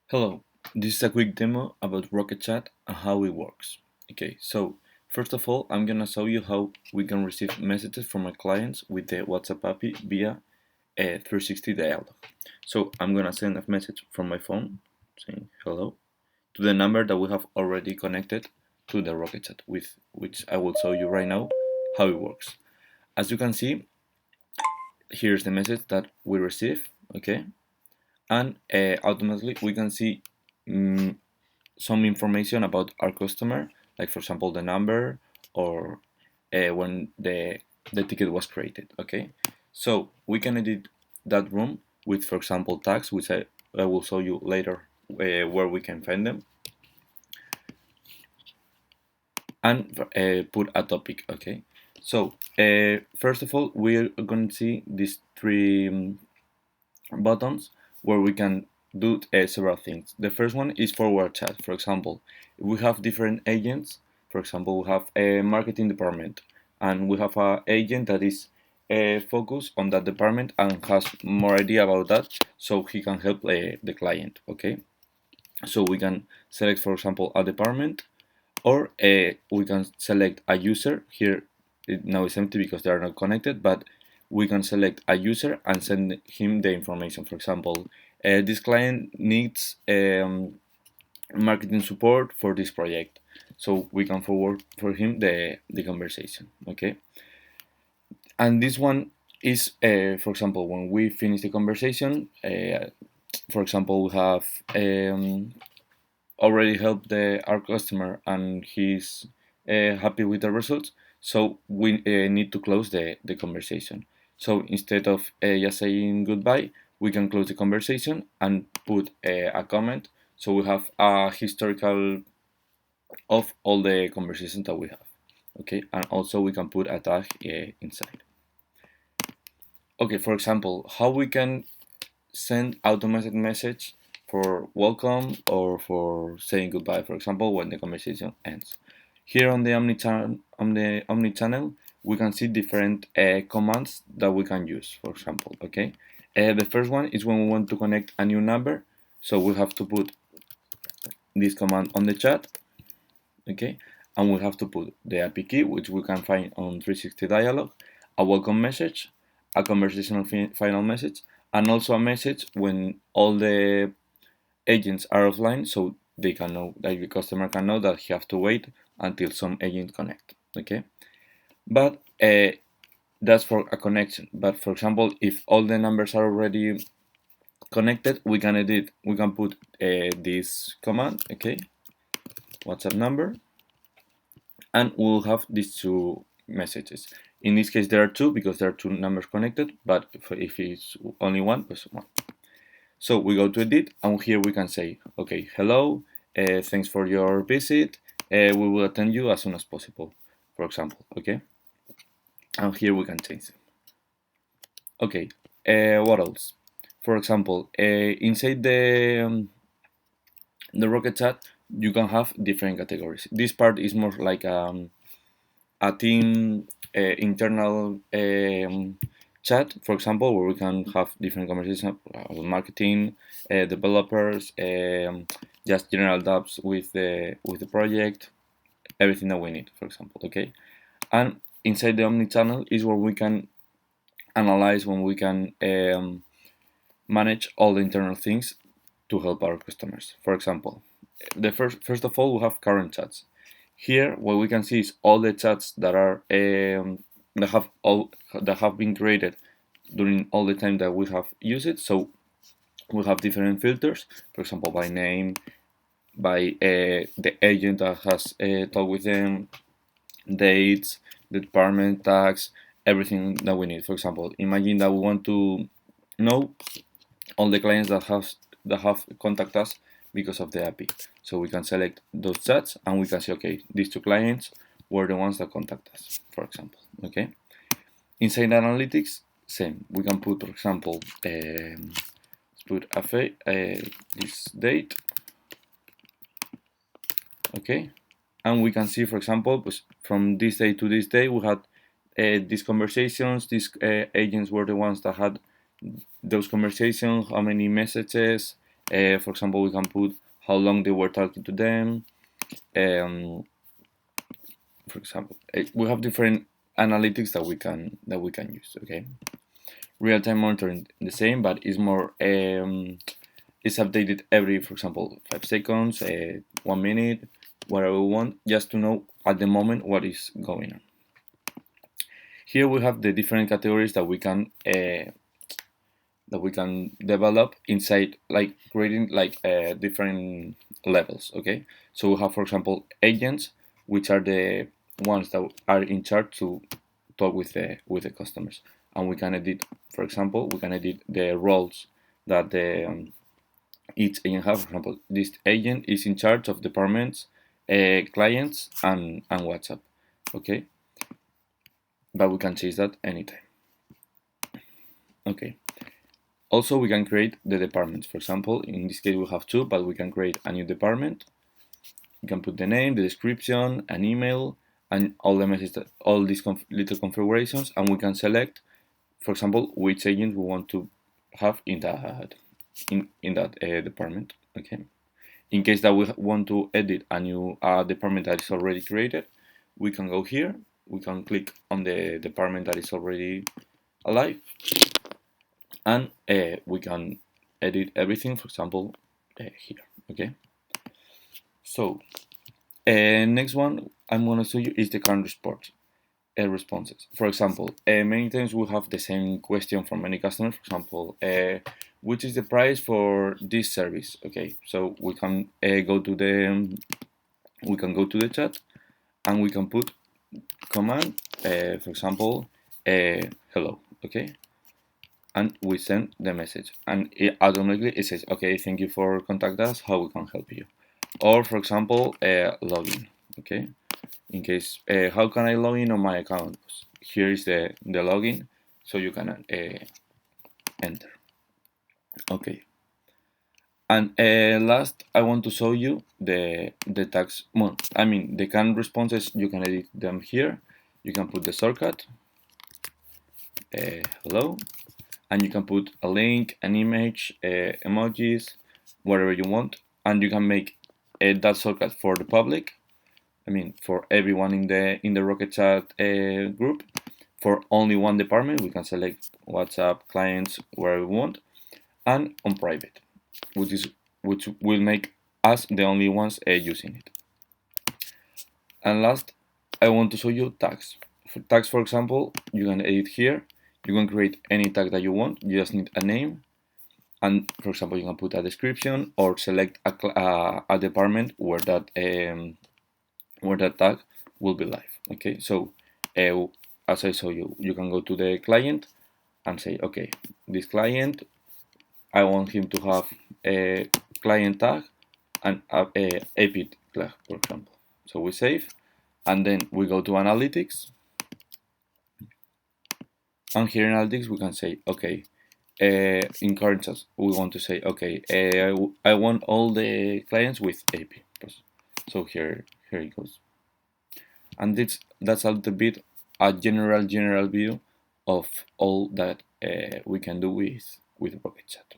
Hello, this is a quick demo about RocketChat and how it works. Okay, so first of all, I'm gonna show you how we can receive messages from our clients with the WhatsApp API via a 360 dialog. So I'm gonna send a message from my phone saying hello to the number that we have already connected to the RocketChat with which I will show you right now how it works. As you can see, here's the message that we receive, okay? And automatically we can see mm, some information about our customer, like for example the number or when the ticket was created. Okay, so we can edit that room with, for example, tags, which I will show you later where we can find them, and put a topic. Okay, so first of all, we're going to see these three buttons where we can do several things. The first one is forward chat. For example, if we have different agents. For example, we have a marketing department, and we have an agent that is focused on that department and has more idea about that, so he can help the client. Okay, so we can select, for example, a department, or we can select a user. Here now it's empty because they are not connected, but we can select a user and send him the information. For example, this client needs marketing support for this project, so we can forward for him the conversation. Okay, and this one is for example, when we finish the conversation, for example, we have already helped our customer and he's happy with the results, so we need to close the conversation. So instead of just saying goodbye, we can close the conversation and put a comment, so we have a historical of all the conversations that we have. Okay, and also we can put a tag inside. Okay, for example, how we can send automated message for welcome or for saying goodbye, for example, when the conversation ends. Here on the Omni channel, we can see different commands that we can use, for example. Okay, the first one is when we want to connect a new number, so we have to put this command on the chat. Okay, and we have to put the API key, which we can find on 360 dialog, a welcome message, a conversational final message, and also a message when all the agents are offline, so they can know that the customer can know that he have to wait until some agent connect. Okay, but that's for a connection. But for example, if all the numbers are already connected, we can edit. We can put this command. Okay, WhatsApp number, and we'll have these two messages. In this case, there are two because there are two numbers connected. But if it's only one, pues one. So we go to edit, and here we can say, okay, hello, thanks for your visit. We will attend you as soon as possible, for example. Okay, and here we can change them. Okay, what else? For example, inside the RocketChat, you can have different categories. This part is more like a team internal chat, for example, where we can have different conversations about marketing, developers, just general dubs with the project, everything that we need, for example. Okay, and inside the Omni channel is where we can analyze, when we can manage all the internal things to help our customers. For example, the first of all, we have current chats. Here, what we can see is all the chats that are that have been created during all the time that we have used it. So we have different filters, for example, by name, by the agent that has talked with them, dates, the department, tags, everything that we need. For example, imagine that we want to know all the clients that have contacted us because of the API. So we can select those chats and we can say, okay, these two clients were the ones that contact us, for example. Okay. Inside analytics, same. We can put, for example, let's put this date. Okay. And we can see, for example, from this day to this day, we had these conversations. These agents were the ones that had those conversations, how many messages, For example, we can put how long they were talking to them. Um, for example, we have different analytics that we can use. Okay, real-time monitoring the same, but it's more it's updated every, for example, 5 seconds, 1 minute, whatever we want, just to know at the moment what is going on. Here we have the different categories that we can develop inside, like creating like different levels. Okay, so we have, for example, agents, which are the ones that are in charge to talk with the customers, and we can edit, for example, we can edit the roles that the each agent have. For example, this agent is in charge of departments, clients, and WhatsApp. Okay, but we can change that anytime. Okay. Also, we can create the departments. For example, in this case, we have two, but we can create a new department. You can put the name, the description, an email, and all the messages, all these little configurations, and we can select, for example, which agent we want to have in that department. Okay. In case that we want to edit a new department that is already created, we can go here. We can click on the department that is already alive, and we can edit everything. For example, here. Okay. So next one I'm gonna show you is the current responses. For example, many times we have the same question from many customers. For example, which is the price for this service? Okay, so we can go to the chat, and we can put command, for example, hello. Okay, and we send the message, and it automatically says, okay, thank you for contact us. How we can help you? Or for example, login. Okay, in case how can I log in on my account? Here is the login, so you can enter. Okay, and last I want to show you the tags. Well, I mean the canned responses. You can edit them here. You can put the shortcut, hello, and you can put a link, an image, emojis, whatever you want, and you can make that shortcut for the public. I mean, for everyone in the RocketChat group. For only one department, we can select WhatsApp clients where we want, and on private, which will make us the only ones using it. And last, I want to show you tags. For tags, for example, you can edit here. You can create any tag that you want. You just need a name, and for example, you can put a description or select a department where that tag will be live. Okay, so as I show you, you can go to the client and say, okay, this client, I want him to have a client tag and a AP tag, for example. So we save, and then we go to analytics, and here in analytics we can say, okay, in current sales, we want to say, okay, I want all the clients with AP. So here it goes. And that's a little bit a general view of all that we can do with RocketChat.